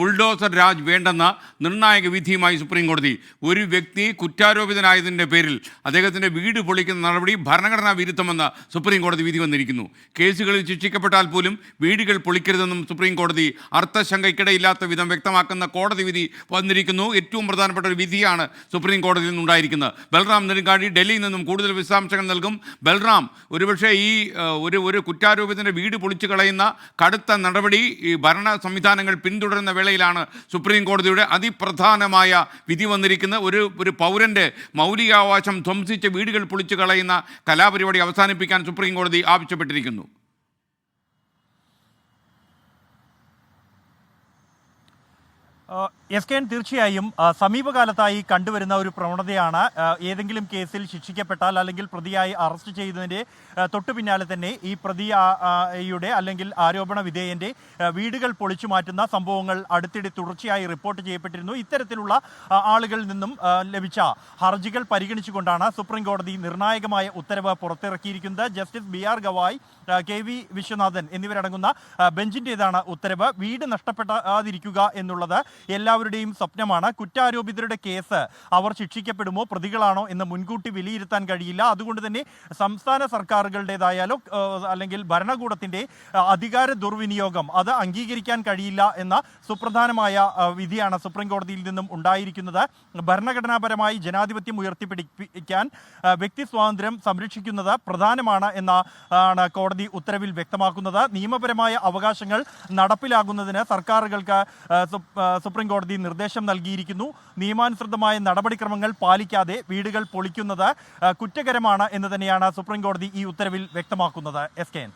Bulldozer Raj വേണ്ടെന്ന നിർണായക വിധിയുമായി supreme കോടതി. ഒരു വ്യക്തി കുറ്റാരോപിതനായതിൻ്റെ പേരിൽ അദ്ദേഹത്തിൻ്റെ വീട് പൊളിക്കുന്ന നടപടി ഭരണഘടനാ വിരുദ്ധമെന്ന് സുപ്രീം കോടതി വിധി വന്നിരിക്കുന്നു. കേസുകളിൽ ശിക്ഷിക്കപ്പെട്ടാൽ പോലും വീടുകൾ പൊളിക്കരുതെന്നും സുപ്രീം കോടതി അർത്ഥശങ്കയ്ക്കിടയില്ലാത്ത വിധം വ്യക്തമാക്കുന്ന കോടതി വിധി വന്നിരിക്കുന്നു. ഏറ്റവും പ്രധാനപ്പെട്ട ഒരു വിധിയാണ് സുപ്രീം കോടതിയിൽ നിന്നുണ്ടായിരിക്കുന്നത്. ബൽറാം നെടുങ്കാടി ഡൽഹിയിൽ നിന്നും കൂടുതൽ വിശദാംശങ്ങൾ നൽകും. ബൽറാം, ഒരുപക്ഷെ ഈ ഒരു കുറ്റാരോപിതൻ്റെ വീട് പൊളിച്ചു കളയുന്ന കടുത്ത നടപടി ഈ ഭരണ സംവിധാനങ്ങൾ പിന്തുടരുന്ന വേളയിലാണ് സുപ്രീം കോടതിയുടെ അതിപ്രധാനമായ വിധി വന്നിരിക്കുന്നത്. ഒരു പൗരൻ്റെ മൗലികാവകാശം ധ്വംസിച്ച് വീടുകൾ പൊളിച്ചു കളയുന്ന കലാപരിപാടി അവസാനിപ്പിക്കാൻ സുപ്രീം കോടതി ആവശ്യപ്പെട്ടിരിക്കുന്നു. എസ്.കെ.എൻ. തീർച്ചയായും സമീപകാലത്തായി കണ്ടുവരുന്ന ഒരു പ്രവണതയാണ്. ഏതെങ്കിലും കേസിൽ ശിക്ഷിക്കപ്പെട്ടാൽ അല്ലെങ്കിൽ പ്രതിയായി അറസ്റ്റ് ചെയ്തതിൻ്റെ തൊട്ടു പിന്നാലെ തന്നെ ഈ പ്രതിയുടെ അല്ലെങ്കിൽ ആരോപണ വിധേയൻ്റെ വീടുകൾ പൊളിച്ചു മാറ്റുന്ന സംഭവങ്ങൾ അടുത്തിടെ തുടർച്ചയായി റിപ്പോർട്ട് ചെയ്യപ്പെട്ടിരുന്നു. ഇത്തരത്തിലുള്ള ആളുകളിൽ നിന്നും ലഭിച്ച ഹർജികൾ പരിഗണിച്ചുകൊണ്ടാണ് സുപ്രീം കോടതി നിർണായകമായ ഉത്തരവ് പുറത്തിറക്കിയിരിക്കുന്നത്. Justice B R. Gavai, K V. Viswanathan എന്നിവരടങ്ങുന്ന ബെഞ്ചിൻ്റേതാണ് ഉത്തരവ്. വീട് നഷ്ടപ്പെടാതിരിക്കുക എന്നുള്ളത് എല്ലാവരുടെയും സ്വപ്നമാണ്. കുറ്റാരോപിതരുടെ കേസ് അവർ ശിക്ഷിക്കപ്പെടുമോ, പ്രതികളാണോ എന്ന് മുൻകൂട്ടി വിലയിരുത്താൻ കഴിയില്ല. അതുകൊണ്ട് തന്നെ സംസ്ഥാന സർക്കാരുകളുടേതായാലോ അല്ലെങ്കിൽ ഭരണകൂടത്തിൻ്റെ അധികാര ദുർവിനിയോഗം അത് അംഗീകരിക്കാൻ കഴിയില്ല എന്ന സുപ്രധാനമായ വിധിയാണ് സുപ്രീം കോടതിയിൽ നിന്നും ഉണ്ടായിരിക്കുന്നത്. ഭരണഘടനാപരമായി ജനാധിപത്യം ഉയർത്തിപ്പിടിക്കാൻ വ്യക്തി സ്വാതന്ത്ര്യം സംരക്ഷിക്കുന്നത് പ്രധാനമാണ് എന്നാണ് കോടതി ഉത്തരവിൽ വ്യക്തമാക്കുന്നത്. നിയമപരമായ അവകാശങ്ങൾ നടപ്പിലാകുന്നതിന് സർക്കാരുകൾക്ക് സുപ്രീം കോടതി നിർദ്ദേശം നൽകിയിരിക്കുന്നു. നിയമാനുസൃതമായ നടപടിക്രമങ്ങൾ പാലിക്കാതെ വീടുകൾ പൊളിക്കുന്നത് കുറ്റകരമാണ് എന്ന് തന്നെയാണ് സുപ്രീം കോടതി ഈ ഉത്തരവിൽ വ്യക്തമാക്കുന്നത്. എസ്.കെ.എൻ.